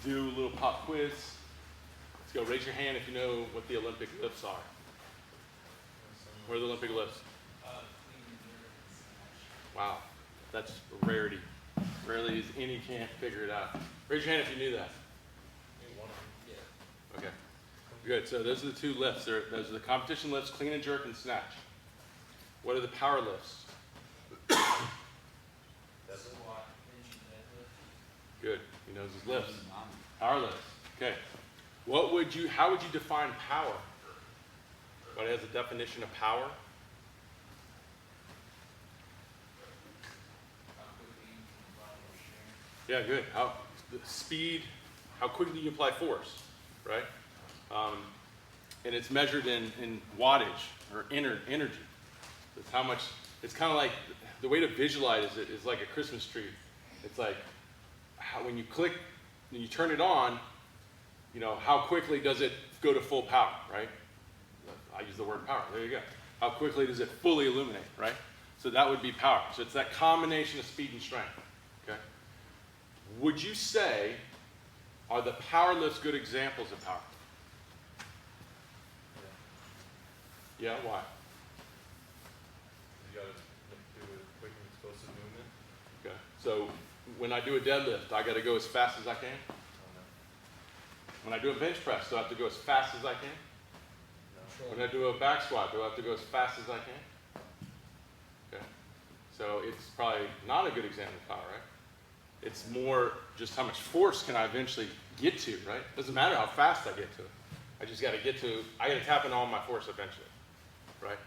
do a little pop quiz. Let's go. Raise your hand if you know what the Olympic lifts are. What are the Olympic lifts? Wow, that's a rarity. Rarely is any can't figure it out. Raise your hand if you knew that. Okay, good. So those are the two lifts. Those are the competition lifts, clean and jerk and snatch. What are the power lifts? Good. He knows his lifts. Power lifts. Okay. How would you define power? What has a definition of power? Yeah, good. The speed, how quickly you apply force, right? And it's measured in wattage or energy. It's how much. It's kind of like the way to visualize it is like a Christmas tree. It's like when you click, when you turn it on, you know, how quickly does it go to full power, right? I use the word power. There you go. How quickly does it fully illuminate, right? So that would be power. So it's that combination of speed and strength. Okay. Would you say, are the power lifts good examples of power? Yeah, why? You got to do a quick and explosive movement. Okay. So when I do a deadlift, I got to go as fast as I can? When I do a bench press, do I have to go as fast as I can? No. When I do a back squat, do I have to go as fast as I can? Okay. So it's probably not a good example of power, right? It's more just how much force can I eventually get to, right? Doesn't matter how fast I get to it. I just got to I got to tap into all my force eventually, right?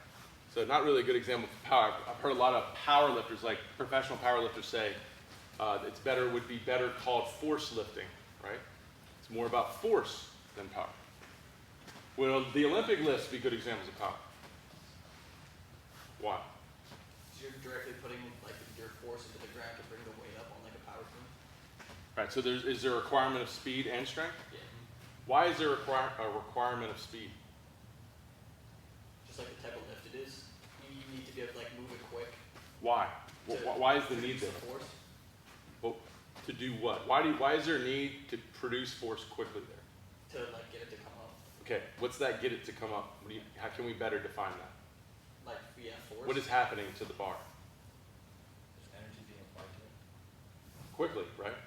So not really a good example of power. I've heard a lot of power lifters, like professional power lifters, say would be better called force lifting, right? It's more about force than power. Will the Olympic lifts be good examples of power? Why? So you're directly putting like your force into the ground to bring the weight up on like a power clean? Right, so is there a requirement of speed and strength? Yeah. Why is there a requirement of speed? Just like the type of lift it is. You need to be able to like move it quick. Why? Why is the need there? The force. Well, to do what? Why is there a need to produce force quickly there? To like get it to come up. Okay, what's that get it to come up? How can we better define that? Like, yeah, force. What is happening to the bar? There's energy being applied to it. Quickly, right?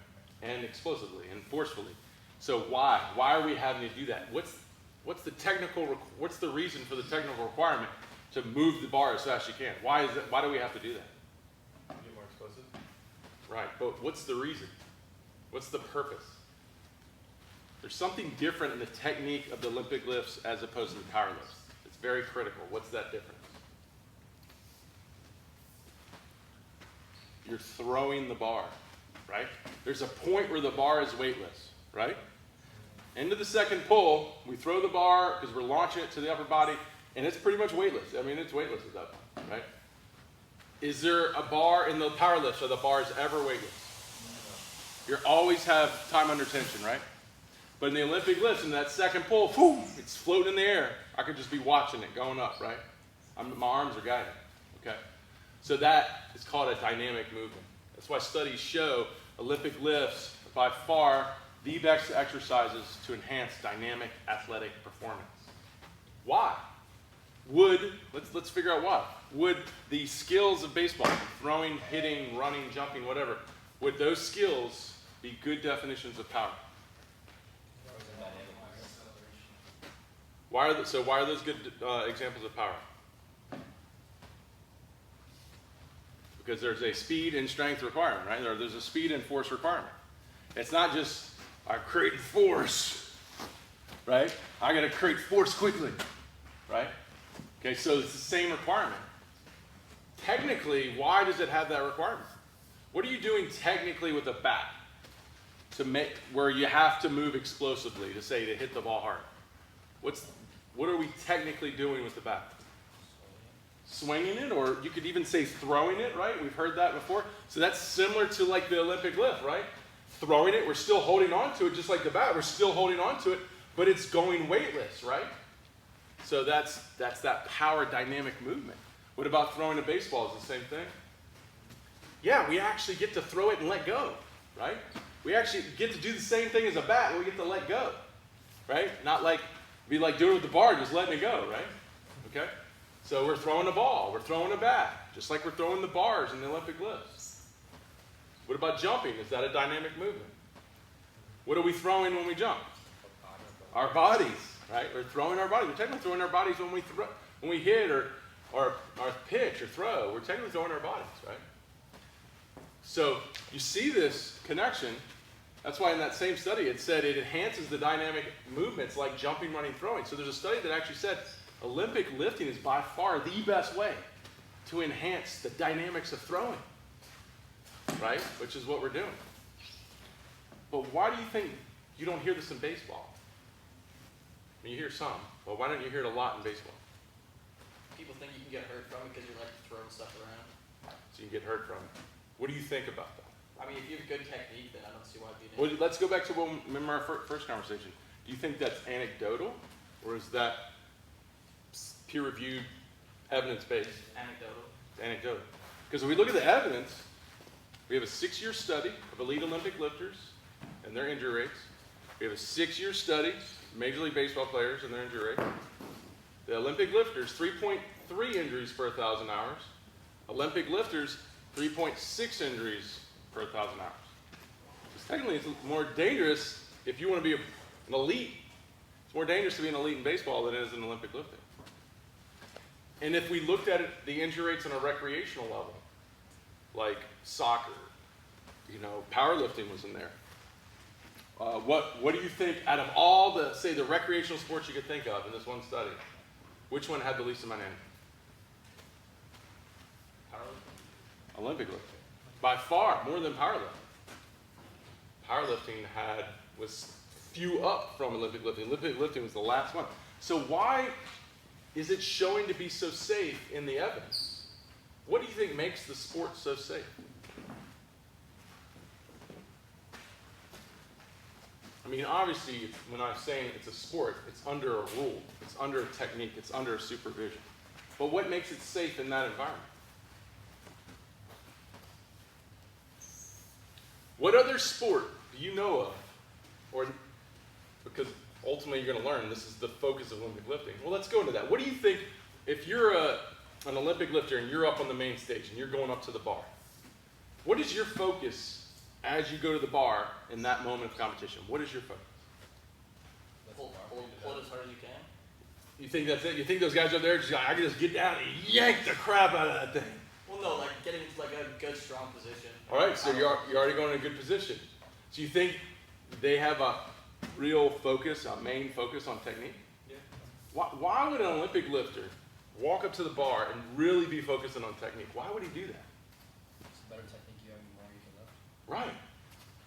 And explosively and forcefully. So why? Why are we having to do that? What's the reason for the technical requirement to move the bar as fast as you can? Why do we have to do that? Be more explosive. Right, but what's the reason? What's the purpose? There's something different in the technique of the Olympic lifts as opposed to the power lifts. It's very critical. What's that difference? You're throwing the bar, right? There's a point where the bar is weightless, right? Into the second pull, we throw the bar because we're launching it to the upper body, and it's pretty much weightless. I mean, it's weightless at that point, right? Is there a bar in the power lifts? Are the bars ever weightless? You always have time under tension, right? But in the Olympic lifts, in that second pull, boom, it's floating in the air. I could just be watching it going up, right? My arms are guiding, okay? So that is called a dynamic movement. That's why studies show Olympic lifts are by far the best exercises to enhance dynamic athletic performance. Why? Let's figure out why. Would the skills of baseball, throwing, hitting, running, jumping, whatever, would those skills be good definitions of power? Why are those good examples of power? Because there's a speed and strength requirement, right? There's a speed and force requirement. It's not just I create force, right? I got to create force quickly, right? Okay, so it's the same requirement. Technically, why does it have that requirement? What are you doing technically with a bat to make where you have to move explosively to hit the ball hard? What are we technically doing with the bat? Swinging it, or you could even say throwing it, right? We've heard that before. So that's similar to like the Olympic lift, right? Throwing it, we're still holding on to it, just like the bat, we're still holding on to it, but it's going weightless, right? So that's that power dynamic movement. What about throwing a baseball? Is the same thing? Yeah, we actually get to throw it and let go, right? We actually get to do the same thing as a bat, but we get to let go, right? Not like, be like doing it with the bar, just letting it go, right? Okay? So we're throwing a ball, we're throwing a bat, just like we're throwing the bars in the Olympic lifts. What about jumping? Is that a dynamic movement? What are we throwing when we jump? Our bodies, right? We're throwing our bodies. We're technically throwing our bodies when we hit or pitch or throw. We're technically throwing our bodies, right? So you see this connection. That's why in that same study it said it enhances the dynamic movements like jumping, running, throwing. So there's a study that actually said Olympic lifting is by far the best way to enhance the dynamics of throwing, right? Which is what we're doing. But why do you think you don't hear this in baseball? I mean, you hear some, but why don't you hear it a lot in baseball? People think you can get hurt from it because you're like throwing stuff around. So you can get hurt from it. What do you think about that? I mean, if you have good technique, then I don't see why it'd be an Well, let's go back to when, remember our first conversation. Do you think that's anecdotal, or is that peer-reviewed, evidence-based? anecdotal. Anecdotal. Because if we look at the evidence, we have a 6-year study of elite Olympic lifters and their injury rates. We have a 6-year study of Major League Baseball players and their injury rate. The Olympic lifters, 3.3 injuries per 1,000 hours. Olympic lifters, 3.6 injuries per 1,000 hours. So technically, it's more dangerous if you want to be an elite. It's more dangerous to be an elite in baseball than it is in Olympic lifting. And if we looked at it, the injury rates on a recreational level, like soccer, powerlifting was in there. What do you think, out of all the, say, the recreational sports you could think of in this one study, which one had the least amount of injury? Powerlifting. Olympic lifting. By far, more than powerlifting. Powerlifting was few up from Olympic lifting. Olympic lifting was the last one. So why is it showing to be so safe in the evidence? What do you think makes the sport so safe? I mean, obviously, when I'm saying it's a sport, it's under a rule, it's under a technique, it's under a supervision. But what makes it safe in that environment? What other sport do you know of? Or, because ultimately you're going to learn this is the focus of Olympic lifting. Well, let's go into that. What do you think, if you're an Olympic lifter and you're up on the main stage and you're going up to the bar, what is your focus as you go to the bar in that moment of competition? What is your focus? Pull it as hard as you can. You think that's it? You think those guys up there just I can just get down and yank the crap out of that thing? Well, no, like getting into like a good, strong position. All right, so you're already going in a good position. So you think they have a real focus, a main focus on technique? Yeah. Why would an Olympic lifter walk up to the bar and really be focusing on technique? Why would he do that? It's a better technique you have, the more you can lift. Right.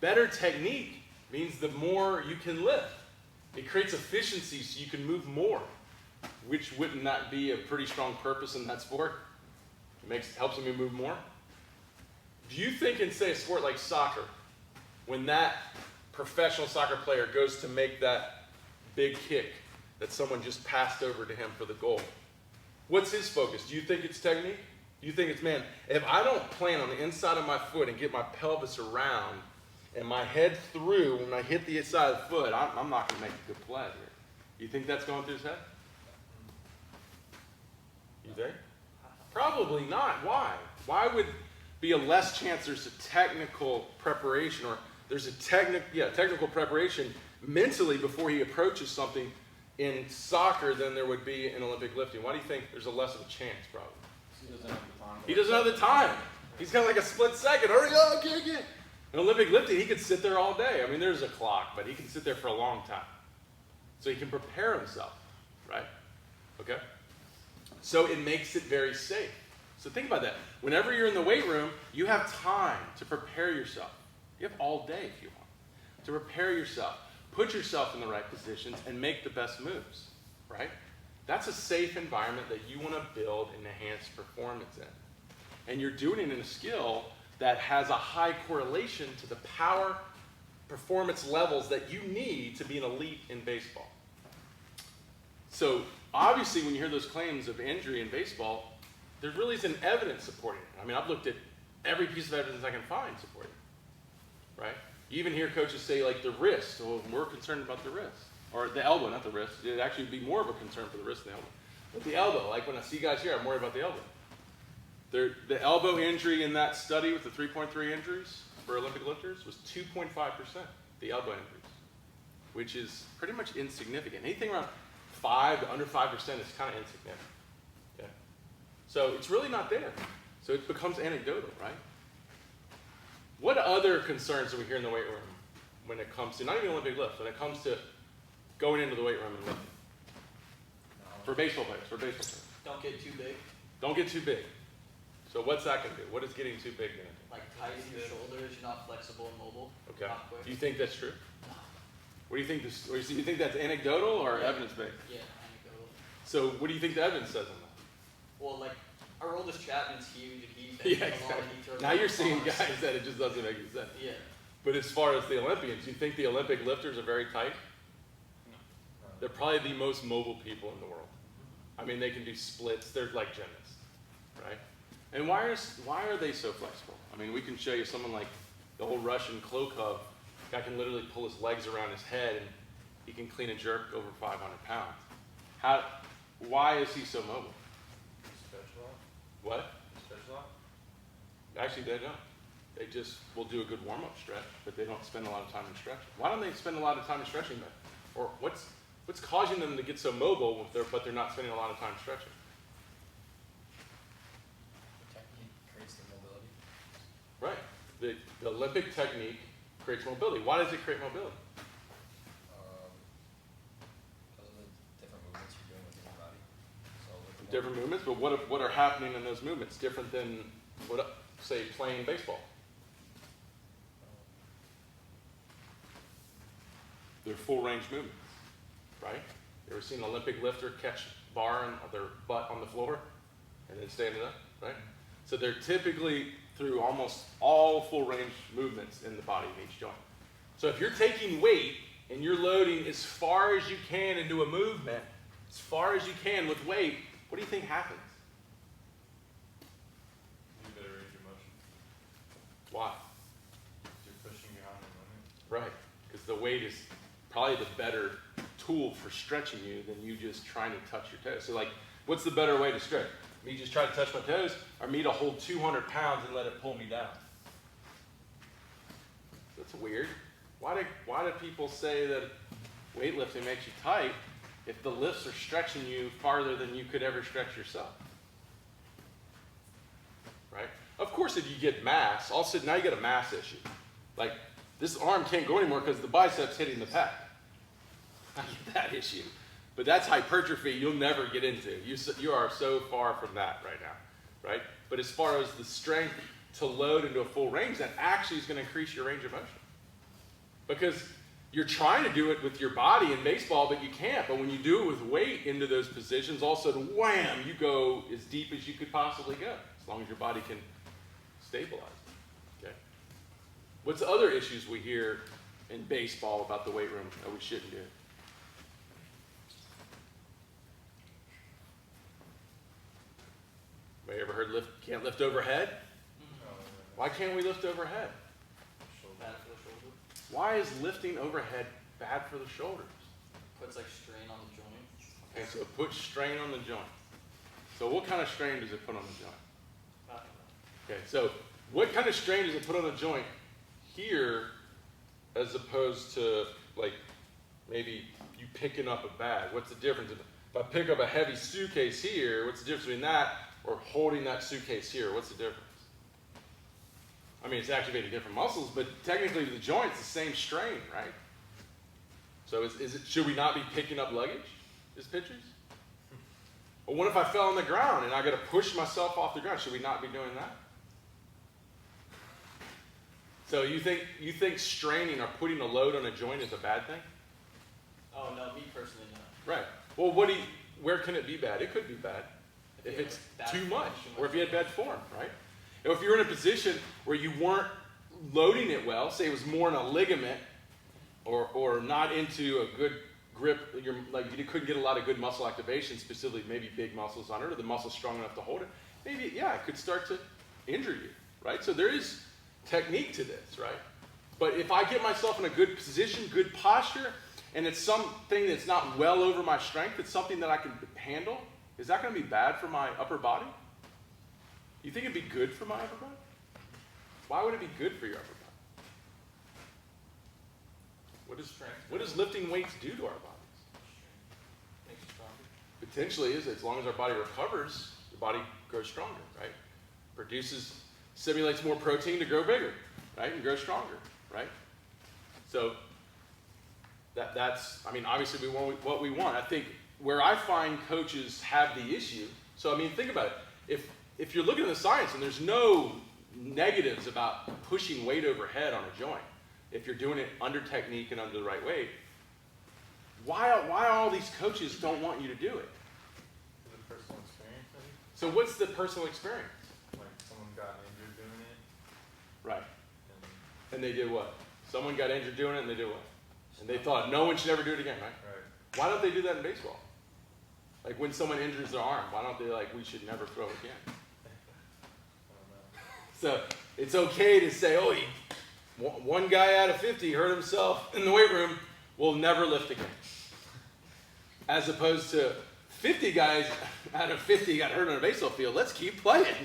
Better technique means the more you can lift. It creates efficiency so you can move more, which wouldn't that be a pretty strong purpose in that sport? It helps you move more. Do you think in, say, a sport like soccer, when that professional soccer player goes to make that big kick that someone just passed over to him for the goal, what's his focus? Do you think it's technique? Do you think it's, man, if I don't plant on the inside of my foot and get my pelvis around and my head through when I hit the inside of the foot, I'm not going to make a good play here. Do you think that's going through his head? You think? Probably not. Why? Why would be a less chance there's a technical preparation, or there's a technical preparation mentally before he approaches something in soccer than there would be in Olympic lifting? Why do you think there's a less of a chance, probably? He doesn't have the time. He doesn't have the time. He's got like a split second. Hurry up, get. In Olympic lifting, he could sit there all day. I mean, there's a clock, but he can sit there for a long time. So he can prepare himself, right? Okay? So it makes it very safe. So think about that. Whenever you're in the weight room, you have time to prepare yourself. You have all day if you want to prepare yourself, put yourself in the right positions, and make the best moves, right? That's a safe environment that you want to build and enhance performance in. And you're doing it in a skill that has a high correlation to the power performance levels that you need to be an elite in baseball. So obviously when you hear those claims of injury in baseball, there really isn't evidence supporting it. I mean, I've looked at every piece of evidence I can find supporting it, right? You even hear coaches say like the wrist, well, we're concerned about the wrist. Or the elbow, not the wrist. It'd actually be more of a concern for the wrist than the elbow. But the elbow, like when I see guys here, I'm worried about the elbow. The elbow injury in that study with the 3.3 injuries for Olympic lifters was 2.5%, the elbow injuries, which is pretty much insignificant. Anything around 5 to under 5% is kind of insignificant. Okay? So it's really not there. So it becomes anecdotal, right? What other concerns do we hear in the weight room when it comes to, not even Olympic lifts, when it comes to going into the weight room and lifting? For baseball players. Don't get too big. Don't get too big. So what's that going to do? What is getting too big going to do? Like tightening your shoulders, you're not flexible and mobile. Okay. Not quick. Do you think that's true? What do you think this, or do you think that's anecdotal or evidence-based? Yeah, anecdotal. So what do you think the evidence says on that? Well, like, our oldest Chapman's huge and he's Yeah, a lot exactly. and he throws Now you're seeing bombs. guys that it just doesn't make any sense. Yeah. But as far as the Olympians, you think the Olympic lifters are very tight? They're probably the most mobile people in the world. I mean, they can do splits. They're like gymnasts, right? And why are they so flexible? I mean, we can show you someone like the old Russian Klokov. Guy can literally pull his legs around his head and he can clean a jerk over 500 pounds. Why is he so mobile? Stretch a lot? What? Stretch a lot? Actually, they don't. They just will do a good warm-up stretch, but they don't spend a lot of time in stretching. Why don't they spend a lot of time in stretching then? Or what's causing them to get so mobile but they're not spending a lot of time stretching? Technique creates the mobility. Right. The Olympic technique creates mobility. Why does it create mobility? Because of the different movements you're doing within your body. So with the Different movements, but what are happening in those movements different than say playing baseball? They're full range movements, right? You ever seen an Olympic lifter catch bar and their butt on the floor and then stand it up, right? So they're typically through almost all full range movements in the body in each joint. So if you're taking weight and you're loading as far as you can into a movement, as far as you can with weight, what do you think happens? You better range of motion. Why? You're pushing beyond the limit. Right, because the weight is probably the better tool for stretching you than you just trying to touch your toes. So like, what's the better way to stretch? Me just try to touch my toes, or me to hold 200 pounds and let it pull me down? That's weird. Why do people say that weightlifting makes you tight if the lifts are stretching you farther than you could ever stretch yourself? Right? Of course, if you get mass, now you get a mass issue. Like, this arm can't go anymore because the bicep's hitting the pec. I get that issue. But that's hypertrophy you'll never get into. You are so far from that right now, right? But as far as the strength to load into a full range, that actually is going to increase your range of motion. Because you're trying to do it with your body in baseball, but you can't. But when you do it with weight into those positions, all of a sudden, wham, you go as deep as you could possibly go, as long as your body can stabilize. Okay. What's the other issues we hear in baseball about the weight room that we shouldn't do? Anybody ever heard can't lift overhead? Why can't we lift overhead? Bad for the shoulder. Why is lifting overhead bad for the shoulders? Puts like strain on the joint. Okay, so it puts strain on the joint. So what kind of strain does it put on the joint? Okay, so what kind of strain does it put on the joint here as opposed to like maybe you picking up a bag? What's the difference? If I pick up a heavy suitcase here, what's the difference between that or holding that suitcase here? What's the difference? I mean, it's activating different muscles, but technically the joint's the same strain, right? So should we not be picking up luggage as pitchers? Or what if I fell on the ground and I got to push myself off the ground? Should we not be doing that? So you think straining or putting a load on a joint is a bad thing? Oh no, me personally no. Right. Well, where can it be bad? It could be bad if it's too much, or if you had bad form, right? Or if you're in a position where you weren't loading it well, say it was more in a ligament, or not into a good grip, you couldn't get a lot of good muscle activation, specifically maybe big muscles on it, or the muscle's strong enough to hold it, maybe, yeah, it could start to injure you, right? So there is technique to this, right? But if I get myself in a good position, good posture, and it's something that's not well over my strength, it's something that I can handle, is that going to be bad for my upper body? You think it'd be good for my upper body? Why would it be good for your upper body? What does lifting weights do to our bodies? Makes you stronger. Potentially is as long as our body recovers, the body grows stronger, right? Simulates more protein to grow bigger, right? And grow stronger, right? So that's, I mean, obviously we want what we want. I think where I find coaches have the issue, so I mean, think about it. If you're looking at the science and there's no negatives about pushing weight overhead on a joint, if you're doing it under technique and under the right weight, why all these coaches don't want you to do it? For the personal experience, maybe? So what's the personal experience? Like someone got injured doing it, Right. and And they did what? Someone got injured doing it and they did what? And they thought no one should ever do it again, right? right. Why don't they do that in baseball? Like when someone injures their arm, why don't they we should never throw again? I don't know. So it's okay to say, oh, one guy out of 50 hurt himself in the weight room, we'll never lift again. As opposed to 50 guys out of 50 got hurt on a baseball field, let's keep playing.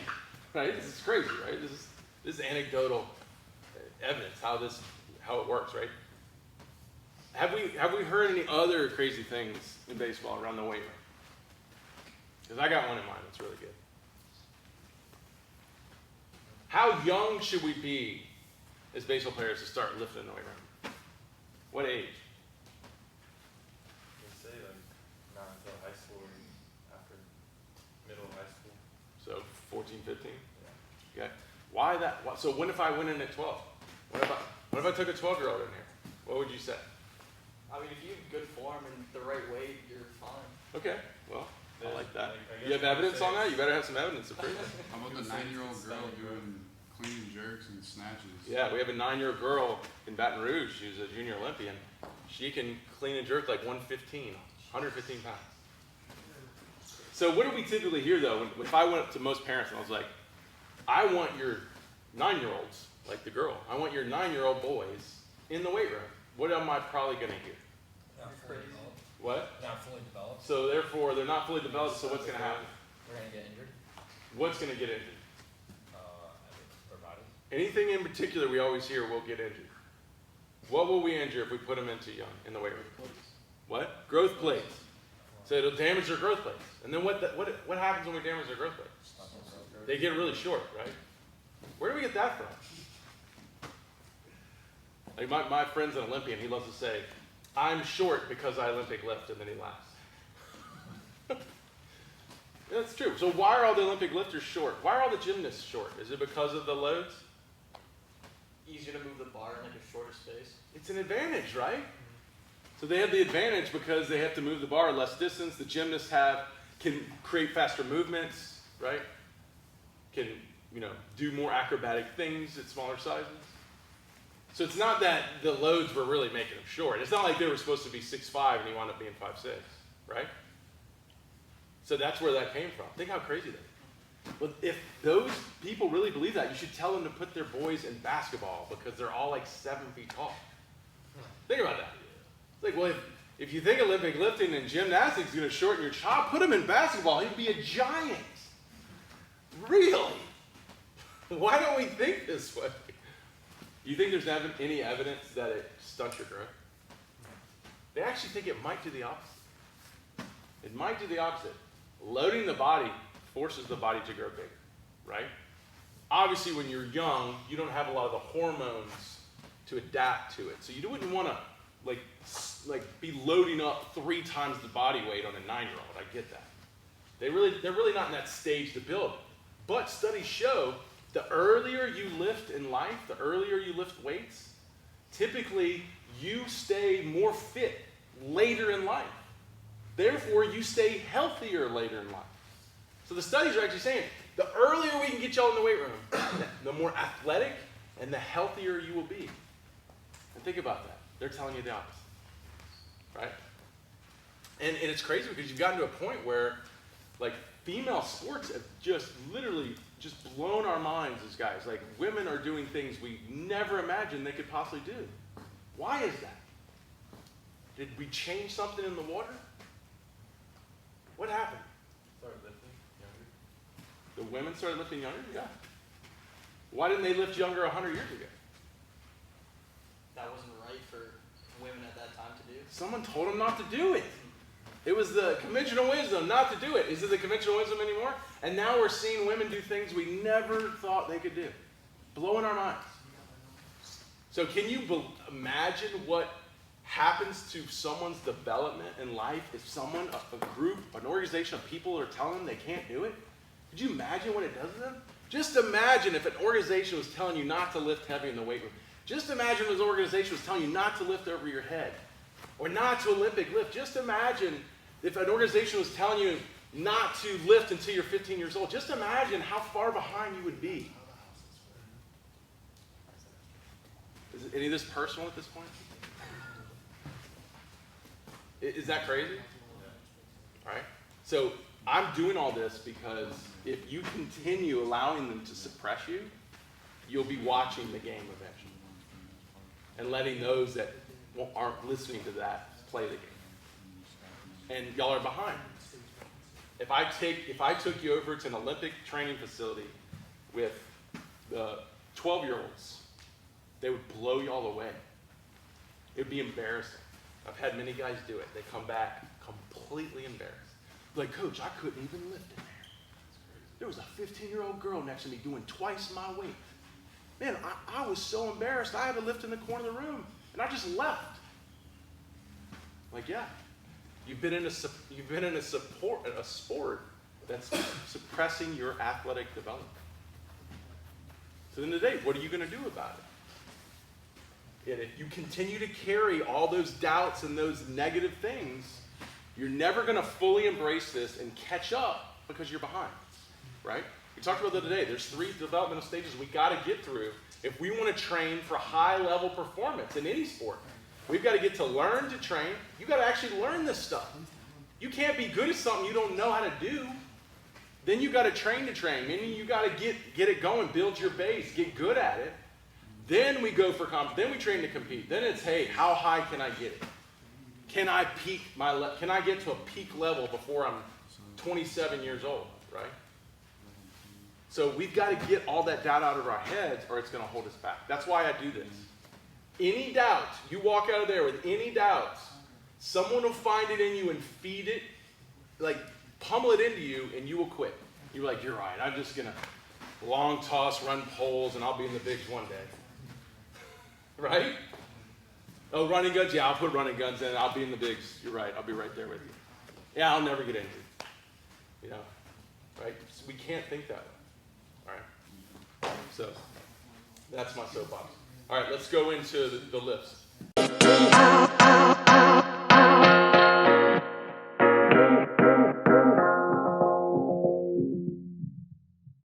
Right? This is crazy, right? This is anecdotal evidence how it works, right? Have we heard any other crazy things in baseball around the weight room? Because I got one in mind that's really good. How young should we be as baseball players to start lifting in the weight room? What age? They say like not until high school or after middle high school. So 14, 15? Yeah. Okay. Why that? So what if I went in at 12? What if I took a 12-year-old in here? What would you say? I mean, if you have good form and the right weight, you're fine. Okay. Well, I like that. I You have guess evidence what on I'm that? You better have some evidence to prove it. How about the 9-year-old girl doing clean and jerks and snatches? Yeah, we have a 9-year-old girl in Baton Rouge. She's a junior Olympian. She can clean and jerk like 115 pounds. So what do we typically hear though? If I went up to most parents and I was like, I want your 9-year-olds, like the girl, I want your 9-year-old boys in the weight room. What am I probably going to hear? Not fully developed. What? Not fully developed. So therefore, they're not fully developed, so what's going to happen? They're gonna get injured. What's going to get injured? Their body. Anything in particular we always hear will get injured. What will we injure if we put them into young in the weight room? What? Growth plates. So it'll damage their growth plates. And then what happens when we damage their growth plates? They get really short, right? Where do we get that from? Like my friend's an Olympian. He loves to say, I'm short because I Olympic lift, and then he laughs. That's true. So why are all the Olympic lifters short? Why are all the gymnasts short? Is it because of the loads? Easier to move the bar in like a shorter space. It's an advantage, right? So they have the advantage because they have to move the bar less distance. The gymnasts can create faster movements, right? Can, do more acrobatic things at smaller sizes. So it's not that the loads were really making them short. It's not like they were supposed to be 6'5" and he wound up being 5'6", right? So that's where that came from. Think how crazy that is. Well, if those people really believe that, you should tell them to put their boys in basketball because they're all like 7 feet tall. Think about that. It's like, well, if you think Olympic lifting and gymnastics is going to shorten your child, put him in basketball. He'd be a giant. Really? Why don't we think this way? Do you think there's any evidence that it stunts your growth? They actually think it might do the opposite. It might do the opposite. Loading the body forces the body to grow bigger, right? Obviously, when you're young, you don't have a lot of the hormones to adapt to it. So you wouldn't want to be loading up 3 times the body weight on a 9-year-old. I get that. They're really not in that stage to build. But studies show the earlier you lift in life, the earlier you lift weights, typically you stay more fit later in life. Therefore, you stay healthier later in life. So the studies are actually saying the earlier we can get y'all in the weight room, the more athletic and the healthier you will be. And think about that. They're telling you the opposite, right? And it's crazy because you've gotten to a point where, like female sports have just literally just blown our minds as guys. Like women are doing things we never imagined they could possibly do. Why is that? Did we change something in the water? What happened? Start lifting younger. The women started lifting younger? Yeah. Why didn't they lift younger 100 years ago? That wasn't right for women at that time to do. Someone told them not to do it. It was the conventional wisdom not to do it. Is it the conventional wisdom anymore? And now we're seeing women do things we never thought they could do. Blowing our minds. So can you imagine what happens to someone's development in life if someone, a group, an organization of people are telling them they can't do it? Could you imagine what it does to them? Just imagine if an organization was telling you not to lift heavy in the weight room. Just imagine if an organization was telling you not to lift over your head or not to Olympic lift. Just imagine if an organization was telling you not to lift until you're 15 years old. Just imagine how far behind you would be. Is any of this personal at this point? Is that crazy? All right. So I'm doing all this because if you continue allowing them to suppress you, you'll be watching the game eventually and letting those that aren't listening to that play the game. And y'all are behind. If I took you over to an Olympic training facility with the 12-year-olds, they would blow y'all away. It would be embarrassing. I've had many guys do it. They come back completely embarrassed. Like, coach, I couldn't even lift in there. There was a 15-year-old girl next to me doing twice my weight. Man, I was so embarrassed. I had to lift in the corner of the room, and I just left. Like, yeah, you've been in a sport that's suppressing your athletic development. So in the day, what are you going to do about it? And if you continue to carry all those doubts and those negative things, you're never going to fully embrace this and catch up because you're behind, right? We talked about that today. There's 3 developmental stages we got to get through if we want to train for high-level performance in any sport. We've got to get to learn to train. You've got to actually learn this stuff. You can't be good at something you don't know how to do. Then you got to train, meaning you got to get it going, build your base, get good at it. Then we go for then we train to compete. Then it's, hey, how high can I get it? Can I can I get to a peak level before I'm 27 years old, right? So we've got to get all that doubt out of our heads or it's going to hold us back. That's why I do this. Any doubt, you walk out of there with any doubts, someone will find it in you and feed it, like pummel it into you, and you will quit. You're like, you're right, I'm just going to long toss, run poles, and I'll be in the bigs one day. Right? Oh, running guns? Yeah, I'll put running guns in. I'll be in the bigs. You're right. I'll be right there with you. Yeah, I'll never get injured. You know, right? So we can't think that way. All right? So that's my soapbox. All right, let's go into the lifts.